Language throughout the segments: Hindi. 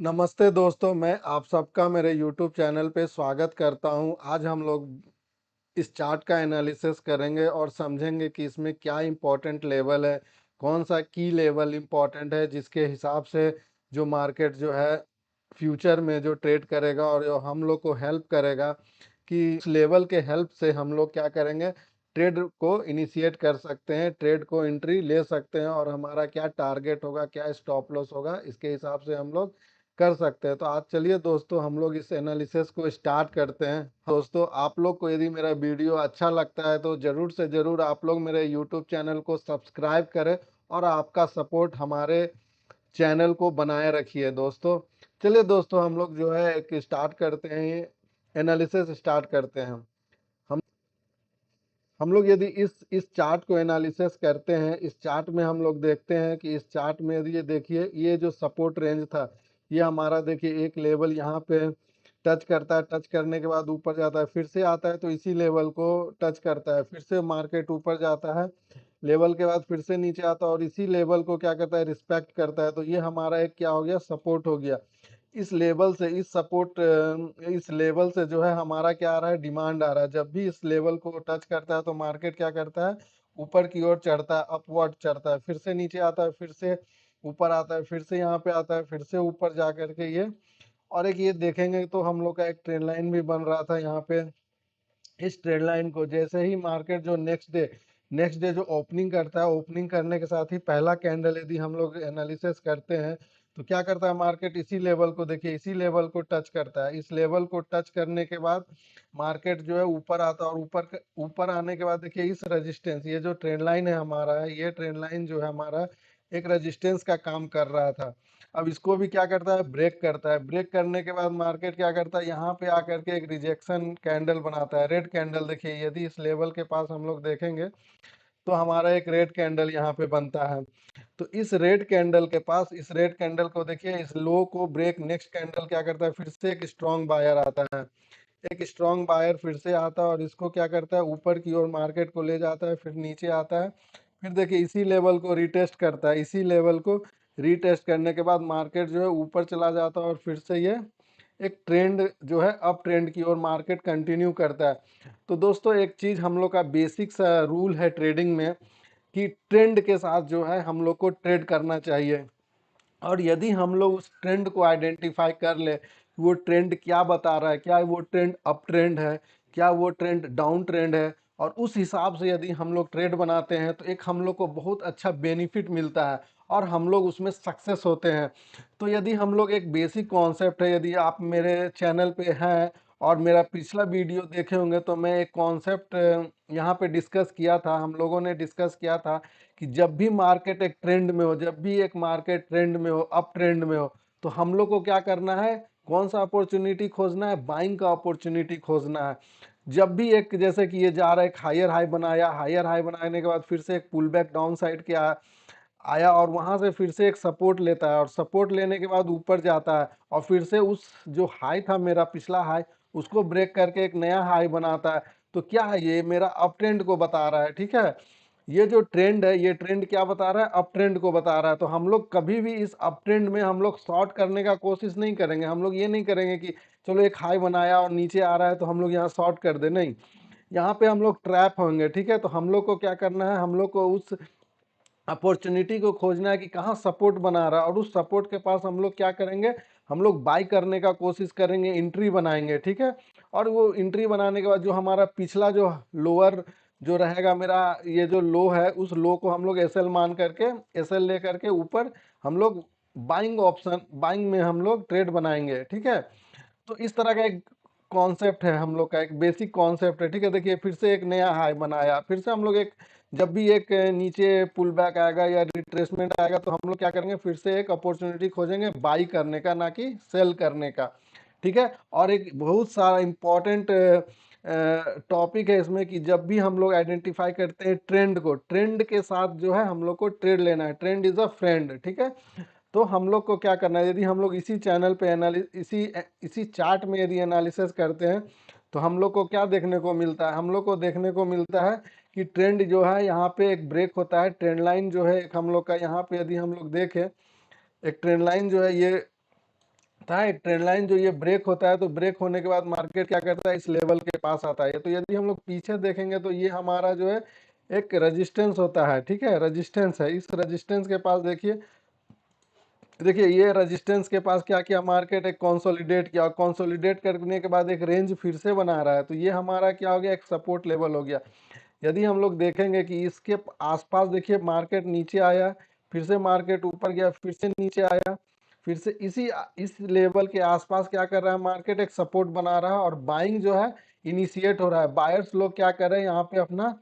नमस्ते दोस्तों, मैं आप सबका मेरे YouTube चैनल पे स्वागत करता हूं। आज हम लोग इस चार्ट का एनालिसिस करेंगे और समझेंगे कि इसमें क्या इम्पोर्टेंट लेवल है, कौन सा की लेवल इम्पोर्टेंट है, जिसके हिसाब से जो मार्केट जो है फ्यूचर में जो ट्रेड करेगा और जो हम लोग को हेल्प करेगा कि इस लेवल के हेल्प से हम लोग क्या करेंगे, ट्रेड को इनिशिएट कर सकते हैं, ट्रेड को एंट्री ले सकते हैं और हमारा क्या टारगेट होगा, क्या स्टॉप लॉस होगा, इसके हिसाब से हम लोग कर सकते हैं। तो आज चलिए दोस्तों हम लोग इस एनालिसिस को स्टार्ट करते हैं। दोस्तों आप लोग को यदि मेरा वीडियो अच्छा लगता है तो ज़रूर से ज़रूर आप लोग मेरे यूट्यूब चैनल को सब्सक्राइब करें और आपका सपोर्ट हमारे चैनल को बनाए रखिए दोस्तों। चलिए दोस्तों हम लोग जो है एक स्टार्ट करते हैं, एनालिसिस स्टार्ट करते हैं। हम हम लोग यदि इस चार्ट को एनालिसिस करते हैं, इस चार्ट में हम लोग देखते हैं कि इस चार्ट में यदि ये देखिए, ये जो सपोर्ट रेंज था ये हमारा देखिए एक लेवल यहाँ पे टच करता है, टच करने के बाद ऊपर जाता है, फिर से आता है तो इसी लेवल को टच करता है, फिर से मार्केट ऊपर जाता है, लेवल के बाद फिर से नीचे आता है और इसी लेवल को क्या करता है, रिस्पेक्ट करता है। तो ये हमारा एक क्या हो गया, सपोर्ट हो गया। इस लेवल से इस लेवल से जो है हमारा क्या आ रहा है, डिमांड आ रहा है। जब भी इस लेवल को टच करता है तो मार्केट क्या करता है, ऊपर की ओर चढ़ता है, अपवर्ड चढ़ता है, फिर से नीचे आता है, फिर से ऊपर आता है, फिर से यहाँ पे आता है, फिर से ऊपर जा करके ये। और एक ये देखेंगे तो हम लोग का एक ट्रेंड लाइन भी बन रहा था यहाँ पे। इस ट्रेंड लाइन को जैसे ही मार्केट जो नेक्स्ट डे जो ओपनिंग करता है, ओपनिंग करने के साथ ही पहला कैंडल यदि हम लोग एनालिसिस करते हैं तो क्या करता है मार्केट, इसी लेवल को देखिए, इसी लेवल को टच करता है। इस लेवल को टच करने के बाद मार्केट जो है ऊपर आता है और ऊपर आने के बाद देखिए इस रेजिस्टेंस, ये जो ट्रेंड लाइन है हमारा है, ये ट्रेंड लाइन जो है हमारा एक रेजिस्टेंस का काम कर रहा था। अब इसको भी क्या करता है, ब्रेक करता है। ब्रेक करने के बाद मार्केट क्या करता है, यहाँ पे आकर के एक रिजेक्शन कैंडल बनाता है, रेड कैंडल। देखिए यदि इस लेवल के पास हम लोग देखेंगे तो हमारा एक रेड कैंडल यहाँ पे बनता है। तो इस रेड कैंडल के पास, इस रेड कैंडल को देखिए, इस लो को ब्रेक नेक्स्ट कैंडल क्या करता है, फिर से एक स्ट्रॉन्ग बायर आता है, एक स्ट्रॉन्ग बायर फिर से आता है और इसको क्या करता है, ऊपर की ओर मार्केट को ले जाता है, फिर नीचे आता है, फिर देखिए इसी लेवल को रिटेस्ट करता है। इसी लेवल को रिटेस्ट करने के बाद मार्केट जो है ऊपर चला जाता है और फिर से ये एक ट्रेंड जो है अप ट्रेंड की ओर मार्केट कंटिन्यू करता है। तो दोस्तों एक चीज़ हम लोग का बेसिक सा रूल है ट्रेडिंग में कि ट्रेंड के साथ जो है हम लोग को ट्रेड करना चाहिए। और यदि हम लोग उस ट्रेंड को आइडेंटिफाई कर ले, वो ट्रेंड क्या बता रहा है, क्या वो ट्रेंड अप ट्रेंड है, क्या वो ट्रेंड डाउन ट्रेंड है, और उस हिसाब से यदि हम लोग ट्रेड बनाते हैं तो एक हम लोग को बहुत अच्छा बेनिफिट मिलता है और हम लोग उसमें सक्सेस होते हैं। तो यदि हम लोग एक बेसिक कॉन्सेप्ट है, यदि आप मेरे चैनल पे हैं और मेरा पिछला वीडियो देखे होंगे तो मैं एक कॉन्सेप्ट यहाँ पे डिस्कस किया था, हम लोगों ने डिस्कस किया था कि जब भी मार्केट एक ट्रेंड में हो, जब भी एक मार्केट ट्रेंड में हो, अप ट्रेंड में हो, तो हम लोग को क्या करना है, कौन सा अपॉर्चुनिटी खोजना है, बाइंग का अपॉर्चुनिटी खोजना है। जब भी एक, जैसे कि ये जा रहा है, एक हायर हाई बनाया, हायर हाई बनाने के बाद फिर से एक पुल बैक डाउन साइड के आया और वहां से फिर से एक सपोर्ट लेता है और सपोर्ट लेने के बाद ऊपर जाता है और फिर से उस जो हाई था मेरा पिछला हाई, उसको ब्रेक करके एक नया हाई बनाता है। तो क्या है, ये मेरा अप ट्रेंड को बता रहा है। ठीक है, ये जो ट्रेंड है, ये ट्रेंड क्या बता रहा है, अप ट्रेंड को बता रहा है। तो हम लोग कभी भी इस अप ट्रेंड में हम लोग शॉर्ट करने का कोशिश नहीं करेंगे। हम लोग ये नहीं करेंगे कि चलो एक हाई बनाया और नीचे आ रहा है तो हम लोग यहाँ शॉर्ट कर दे, नहीं, यहाँ पे हम लोग ट्रैप होंगे। ठीक है, तो हम लोग को क्या करना है, हम लोग को उस अपॉर्चुनिटी को खोजना है कि कहाँ सपोर्ट बना रहा है और उस सपोर्ट के पास हम लोग क्या करेंगे, हम लोग बाई करने का कोशिश करेंगे, एंट्री बनाएंगे। ठीक है, और वो एंट्री बनाने के बाद जो हमारा पिछला जो लोअर जो रहेगा मेरा, ये जो लो है, उस लो को हम लोग एसएल मान करके, एसएल ले करके ऊपर हम लोग बाइंग ऑप्शन, बाइंग में हम लोग ट्रेड बनाएंगे। ठीक है, तो इस तरह का एक कॉन्सेप्ट है हम लोग का, एक बेसिक कॉन्सेप्ट है। ठीक है, देखिए फिर से एक नया हाई बनाया, फिर से हम लोग एक, जब भी एक नीचे पुल बैक आएगा या रिट्रेसमेंट आएगा तो हम लोग क्या करेंगे, फिर से एक अपॉर्चुनिटी खोजेंगे बाई करने का, ना कि सेल करने का। ठीक है, और एक बहुत सारा इम्पोर्टेंट टॉपिक है इसमें कि जब भी हम लोग आइडेंटिफाई करते हैं ट्रेंड को, ट्रेंड के साथ जो है हम लोग को ट्रेड लेना है, ट्रेंड इज अ फ्रेंड। ठीक है, तो हम लोग को क्या करना है, यदि हम लोग इसी चैनल पे इसी चार्ट में यदि एनालिसिस करते हैं तो हम लोग को क्या देखने को मिलता है, हम लोग को देखने को मिलता है कि ट्रेंड जो है यहाँ पे एक ब्रेक होता है। ट्रेंड लाइन जो है एक हम लोग का, यहाँ पे यदि हम लोग देखें, एक ट्रेंड लाइन जो है ये होता है ट्रेंड लाइन जो ये ब्रेक होता है, तो ब्रेक होने के बाद मार्केट क्या करता है, इस लेवल के पास आता है। तो यदि हम लोग पीछे देखेंगे तो ये हमारा जो है एक रेजिस्टेंस होता है, ठीक है, रेजिस्टेंस है। इस रेजिस्टेंस के पास देखिए, देखिए ये रेजिस्टेंस के पास क्या किया मार्केट, एक कंसोलिडेट किया, और कंसोलिडेट करने के बाद एक रेंज फिर से बना रहा है। तो ये हमारा क्या हो गया, एक सपोर्ट लेवल हो गया। यदि हम लोग देखेंगे कि इसके आसपास देखिए मार्केट नीचे आया, फिर से मार्केट ऊपर गया, फिर से नीचे आया, फिर से इस लेवल के आसपास क्या कर रहा है मार्केट, एक सपोर्ट बना रहा है, और बाइंग जो है इनिशिएट हो रहा है। बायर्स लोग क्या कर रहे हैं यहाँ पे अपना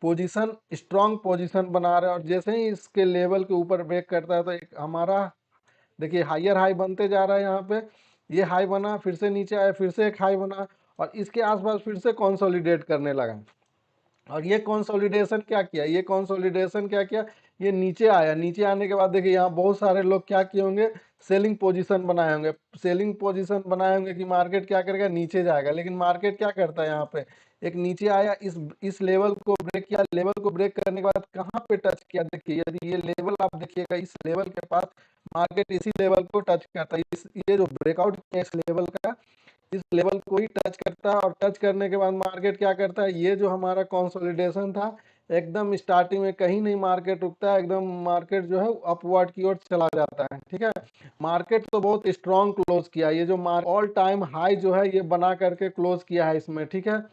पोजीशन, स्ट्रांग पोजीशन बना रहे हैं। और जैसे ही इसके लेवल के ऊपर ब्रेक करता है तो एक हमारा देखिए हायर हाई बनते जा रहा है। यहाँ पे ये हाई बना, फिर से नीचे आया, फिर से एक हाई बना, और इसके आसपास फिर से कंसोलिडेट करने लगा। और ये कंसोलिडेशन क्या किया, ये कंसोलिडेशन क्या किया, ये नीचे आया। नीचे आने के बाद देखिए यहाँ बहुत सारे लोग क्या किए होंगे, सेलिंग पोजीशन बनाए होंगे। सेलिंग पोजीशन बनाए होंगे कि मार्केट क्या करेगा, नीचे जाएगा। लेकिन मार्केट क्या करता है, यहाँ पे एक नीचे आया, इस लेवल को ब्रेक किया। लेवल को ब्रेक करने के बाद कहाँ पे टच किया, देखिए यदि ये लेवल आप देखिएगा, इस लेवल के पास मार्केट इसी लेवल को टच करता है। ये जो ब्रेकआउट किया इस लेवल का, इस लेवल को ही टच करता है। और टच करने के बाद मार्केट क्या करता है, ये जो हमारा कंसोलिडेशन था, एकदम स्टार्टिंग में कहीं नहीं मार्केट रुकता है, एकदम मार्केट जो है अपवर्ड की ओर चला जाता है, ठीक है। मार्केट तो बहुत स्ट्रांग क्लोज किया, ये जो ऑल टाइम हाई जो है ये बना करके क्लोज किया है इसमें, ठीक है।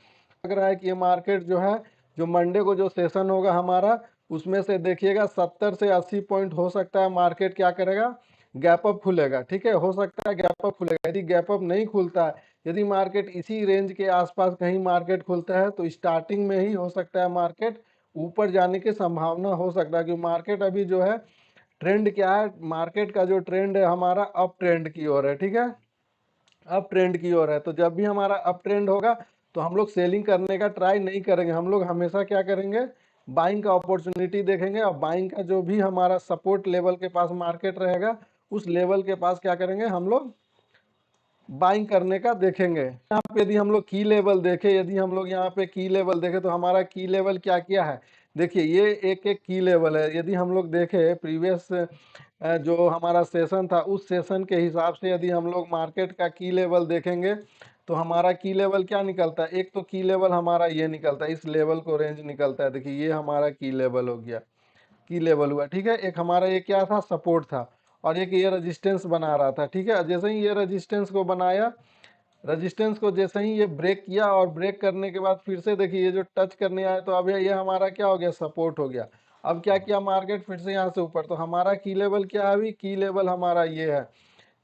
लग रहा है कि ये मार्केट जो है, जो मंडे को जो सेशन होगा हमारा, उसमें से देखिएगा 70 से 80 पॉइंट हो सकता है मार्केट क्या करेगा, गैप अप खुलेगा, ठीक है, हो सकता है गैप अप खुलेगा। यदि गैप अप नहीं खुलता है, यदि मार्केट इसी रेंज के आसपास कहीं मार्केट खुलता है, तो स्टार्टिंग में ही हो सकता है मार्केट ऊपर जाने की संभावना हो सकता है। क्योंकि मार्केट अभी जो है ट्रेंड क्या है, मार्केट का जो ट्रेंड है हमारा अप ट्रेंड की ओर है, ठीक है, अप ट्रेंड की ओर है। तो जब भी हमारा अप ट्रेंड होगा तो हम लोग सेलिंग करने का ट्राई नहीं करेंगे, हम लोग हमेशा क्या करेंगे, बाइंग का अपॉर्चुनिटी देखेंगे। और बाइंग का जो भी हमारा सपोर्ट लेवल के पास मार्केट रहेगा, उस लेवल के पास क्या करेंगे हम लोग, बाइंग करने का देखेंगे। यहाँ पे यदि हम लोग की लेवल देखें, यदि हम लोग यहाँ पे की लेवल देखें, तो हमारा की लेवल क्या किया है, देखिए ये एक एक की लेवल है। यदि हम लोग देखें प्रीवियस जो हमारा सेशन था, उस सेशन के हिसाब से यदि हम लोग मार्केट का की लेवल देखेंगे, तो हमारा की लेवल क्या निकलता है, एक तो की लेवल हमारा ये निकलता है, इस लेवल को रेंज निकलता है। देखिए ये हमारा की लेवल हो गया, की लेवल हुआ, ठीक है। एक हमारा ये क्या था, सपोर्ट था, और एक ये रेजिस्टेंस बना रहा था, ठीक है। जैसे ही ये रेजिस्टेंस को बनाया, रेजिस्टेंस को जैसे ही ये ब्रेक किया, और ब्रेक करने के बाद फिर से देखिए ये जो टच करने आया, तो अब ये हमारा क्या हो गया, सपोर्ट हो गया। अब क्या किया मार्केट, फिर से यहाँ से ऊपर, तो हमारा की लेवल क्या है, अभी की लेवल हमारा ये है,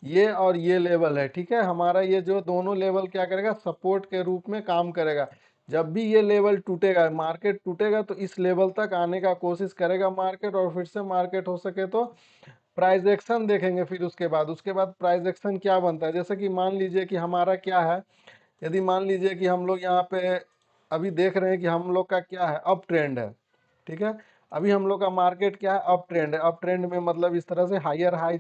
ये और ये लेवल है, ठीक है। हमारा ये जो दोनों लेवल क्या करेगा, सपोर्ट के रूप में काम करेगा। जब भी ये लेवल टूटेगा, मार्केट टूटेगा, तो इस लेवल तक आने का कोशिश करेगा मार्केट, और फिर से मार्केट हो सके तो प्राइस एक्शन देखेंगे। फिर उसके बाद प्राइस एक्शन क्या बनता है, जैसे कि मान लीजिए कि हमारा क्या है, यदि मान लीजिए कि हम लोग यहाँ पे अभी देख रहे हैं कि हम लोग का क्या है, अप ट्रेंड है, ठीक है। अभी हम लोग का मार्केट क्या है, अप ट्रेंड है। अप ट्रेंड में मतलब इस तरह से हायर हाई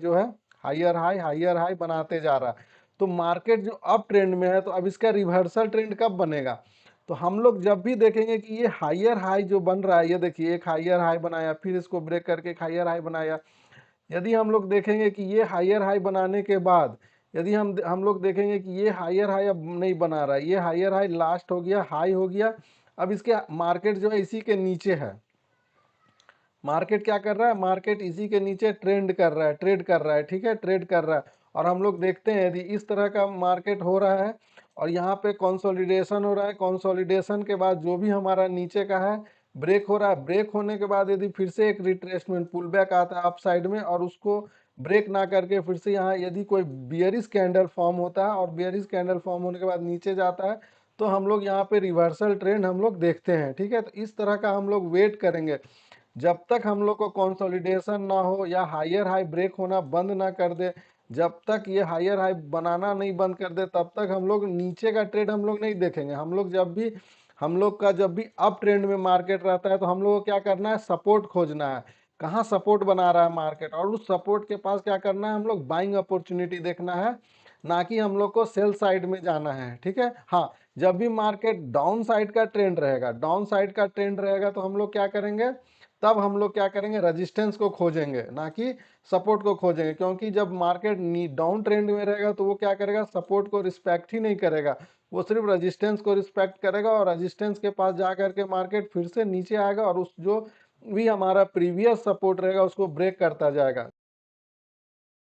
बनाते जा रहा है। तो मार्केट जो अप ट्रेंड में है, तो अब इसका रिवर्सल ट्रेंड कब बनेगा, तो हम लोग जब भी देखेंगे कि ये हायर हाई जो बन रहा है, ये देखिए एक हायर हाई बनाया, फिर इसको ब्रेक करके एक हायर हाई बनाया। यदि हम लोग देखेंगे कि ये हायर हाई बनाने के बाद, यदि हम लोग देखेंगे कि ये हायर हाई अब नहीं बना रहा है, ये हायर हाई लास्ट हो गया, हाई हो गया। अब इसके मार्केट जो है इसी के नीचे है, मार्केट क्या कर रहा है, मार्केट इसी के नीचे ट्रेंड कर रहा है, ट्रेड कर रहा है, ठीक है, ट्रेड कर रहा है। और हम लोग देखते हैं यदि इस तरह का मार्केट हो रहा है, और यहाँ पे कंसोलिडेशन हो रहा है, कंसोलिडेशन के बाद जो भी हमारा नीचे का है ब्रेक हो रहा है, ब्रेक होने के बाद यदि फिर से एक रिट्रेसमेंट पुल बैक आता है अप साइड में, और उसको ब्रेक ना करके फिर से यहाँ यदि कोई बियरिश कैंडल फॉर्म होता है, और बियरिश कैंडल फॉर्म होने के बाद नीचे जाता है, तो हम लोग यहाँ पे रिवर्सल ट्रेंड हम लोग देखते हैं, ठीक है। तो इस तरह का हम लोग वेट करेंगे, जब तक हम लोग को कंसोलिडेशन ना हो या हायर हाई ब्रेक होना बंद ना कर दे, जब तक ये हायर हाई बनाना नहीं बंद कर दे, तब तक हम लोग नीचे का ट्रेड हम लोग नहीं देखेंगे। हम लोग का जब भी अप ट्रेंड में मार्केट रहता है, तो हम लोग को क्या करना है, सपोर्ट खोजना है, कहाँ सपोर्ट बना रहा है मार्केट, और उस सपोर्ट के पास क्या करना है, हम लोग बाइंग अपॉर्चुनिटी देखना है, ना कि हम लोग को सेल साइड में जाना है, ठीक है। हाँ, जब भी मार्केट डाउन साइड का ट्रेंड रहेगा, डाउन साइड का ट्रेंड रहेगा, तो हम लोग क्या करेंगे, तब हम लोग क्या करेंगे, रेजिस्टेंस को खोजेंगे ना कि सपोर्ट को खोजेंगे, क्योंकि जब मार्केट डाउन ट्रेंड में रहेगा तो वो क्या करेगा, सपोर्ट को रिस्पेक्ट ही नहीं करेगा, वो सिर्फ रेजिस्टेंस को रिस्पेक्ट करेगा और रेजिस्टेंस के पास जा करके मार्केट फिर से नीचे आएगा और उस जो भी हमारा प्रीवियस सपोर्ट रहेगा उसको ब्रेक करता जाएगा।